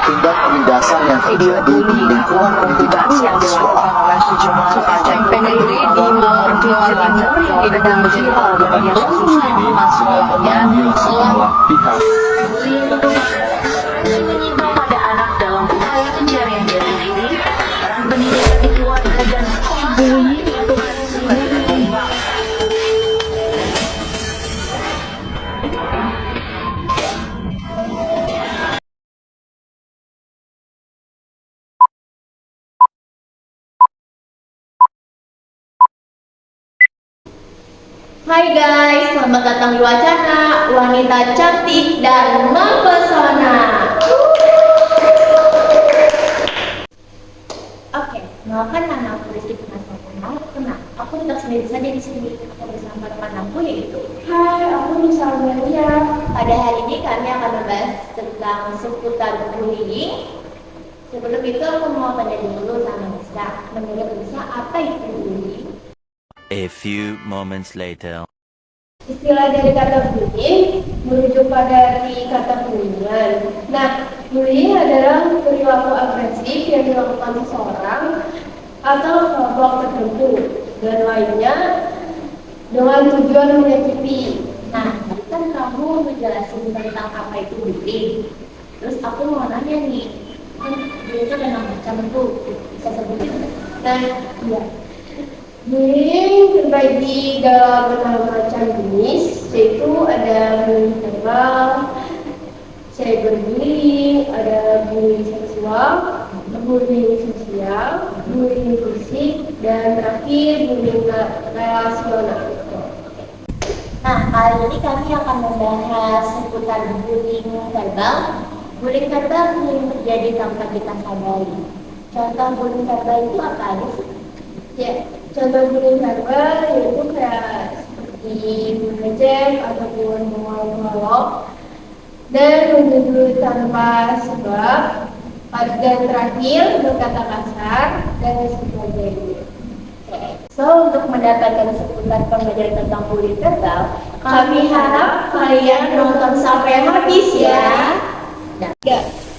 tindak penindasan yang terjadi di lingkungan pendidikan seksual. Pendiri di Mawar Jawa Timur yang sedang viral di media sosial maksudnya Sejumlah pihak menyimpang pada anak dalam upaya pencarian jati diri, peran pendidikan di keluarga dan bullying itu Hai guys, selamat datang di wacana Wanita Cantik dan Mempesona. Oke, kenalkan nama aku Rizky Penasapana. Kenal, aku tidak sendiri saja di sini. Aku bersama teman aku yaitu. Hai, aku Nisa Amelia. Pada hari ini kami akan membahas tentang seputar bullying. Sebelum itu aku mau tanya dulu sama Nisa. Menurut Nisa, apa itu bullying? A few moments later. Istilah dari kata bullying merujuk pada arti kata bullyingan. Nah, bullying adalah perilaku agresif yang dilakukan seseorang atau kelompok tertentu dan lainnya dengan tujuan menyakiti. Nah, tadi kan kamu menjelaskan tentang apa itu bullying. Terus aku mau nanya nih, kan bullying itu ada macam tuh, bisa sebutin? Nah, iya. Bullying terbagi dalam beberapa macam jenis, yaitu ada bullying verbal, cyberbullying, ada bullying seksual, bullying sosial, bullying fisik, dan terakhir bullying relasional. Nah, kali ini kami akan membahas seputar bullying verbal. Bullying verbal sering terjadi tanpa kita sadari. Contoh bullying verbal itu apa aja sih? Ya, contoh bullying verbal yaitu kayak seperti mengejek ataupun mengolok dan menuduh tanpa sebab, dan terakhir berkata kasar dan sebagainya. So, untuk mendapatkan seputar pembelajaran tentang bullying verbal, kami harap kalian nonton sampai habis ya.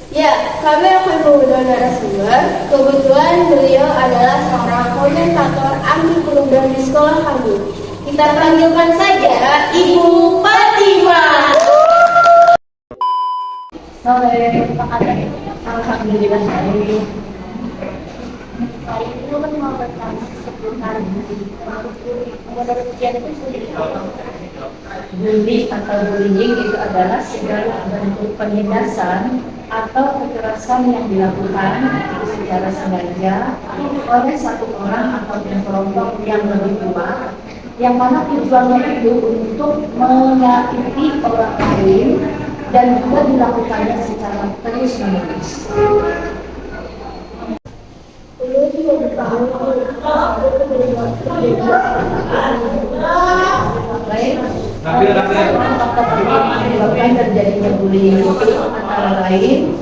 Ya, kami akan mengundang narasumber. Kebetulan beliau adalah seorang komentator anti perundang di sekolah kami. Kita panggilkan saja Ibu Fatima. Sore, apa kabar? Alhamdulillah baik. Hari ini kan mau bertanya seputar bullying. Menurut kalian itu bullying apa? Bully atau bullying itu adalah segala bentuk penindasan atau kekerasan yang dilakukan secara sengaja oleh satu orang atau kelompok yang lebih tua, yang mana tujuannya itu untuk menyakiti orang lain dan juga dilakukannya secara terus-menerus. Baik, menyebabkan terjadinya bullying itu antara lain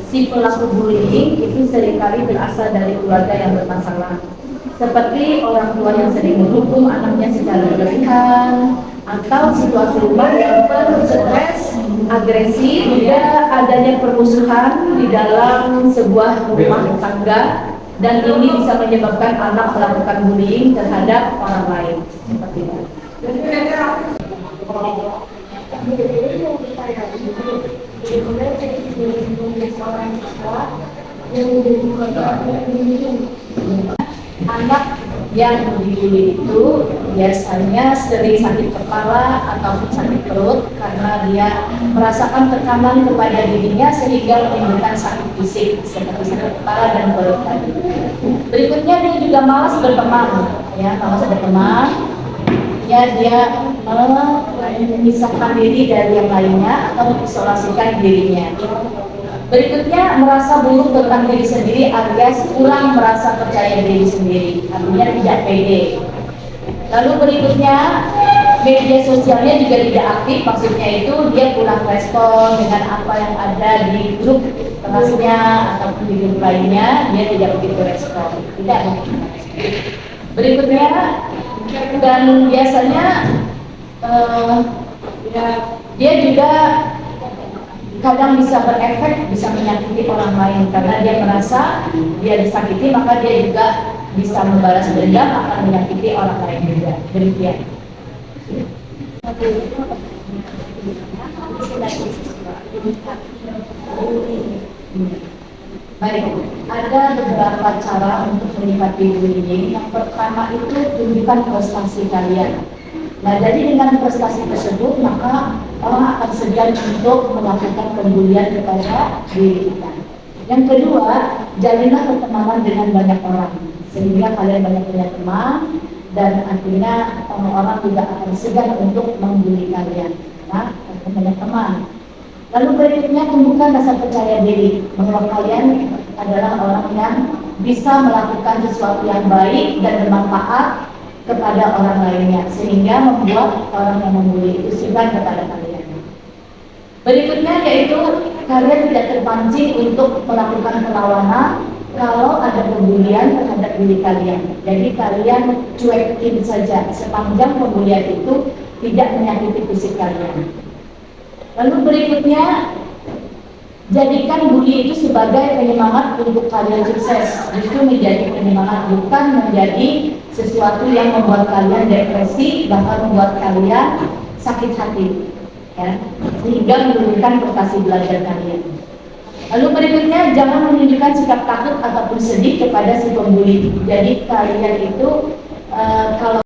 si pelaku bullying itu seringkali berasal dari keluarga yang bermasalah, seperti orang tua yang sering menghukum anaknya secara berlebihan, atau situasi rumah yang penuh stres, agresi, juga adanya permusuhan di dalam sebuah rumah tangga, dan ini bisa menyebabkan anak melakukan bullying terhadap orang lain. Seperti itu. Anak yang dibully itu biasanya sering sakit kepala ataupun sakit perut karena dia merasakan tekanan kepada dirinya sehingga menimbulkan sakit fisik seperti sakit kepala dan perut tadi. Berikutnya dia juga malas berteman, ya, malas berteman. Ya, dia memisahkan diri dari yang lainnya atau mengisolasikan dirinya. Berikutnya, merasa buruk tentang diri sendiri alias kurang merasa percaya diri sendiri, artinya tidak pede. Lalu berikutnya, media sosialnya juga tidak aktif, maksudnya itu dia kurang respon dengan apa yang ada di grup kelasnya ataupun di grup lainnya, dia tidak begitu respon, tidak begitu. Berikutnya, dan biasanya dia juga kadang bisa berefek, bisa menyakiti orang lain karena dia merasa dia disakiti, maka dia juga bisa membalas dendam, akan menyakiti orang lain juga. Demikian. Baik, ada beberapa cara untuk menikmati bullying. Yang pertama itu tunjukkan prestasi kalian. Nah, jadi dengan prestasi tersebut, maka orang akan segan untuk melakukan pembulian kepada diri kita. Yang kedua, jalinlah pertemanan dengan banyak orang, sehingga kalian banyak punya teman, dan akhirnya orang-orang tidak akan segan untuk membuli kalian, karena banyak teman. Lalu berikutnya, tumbuhkan rasa percaya diri bahwa kalian adalah orang yang bisa melakukan sesuatu yang baik dan bermanfaat kepada orang lainnya, sehingga membuat orang yang membuli itu segan kepada kalian. Berikutnya yaitu kalian tidak terpancing untuk melakukan perlawanan kalau ada pembulian terhadap diri kalian. Jadi kalian cuekin saja sepanjang pembulian itu tidak menyakiti fisik kalian. Lalu berikutnya, jadikan bully itu sebagai penyemangat untuk kalian sukses. Justru menjadi penyemangat, bukan menjadi sesuatu yang membuat kalian depresi, bahkan membuat kalian sakit hati, ya, sehingga menurunkan prestasi belajar kalian. Lalu berikutnya, jangan menunjukkan sikap takut ataupun sedih kepada si pembuli. Jadi kalian itu kalau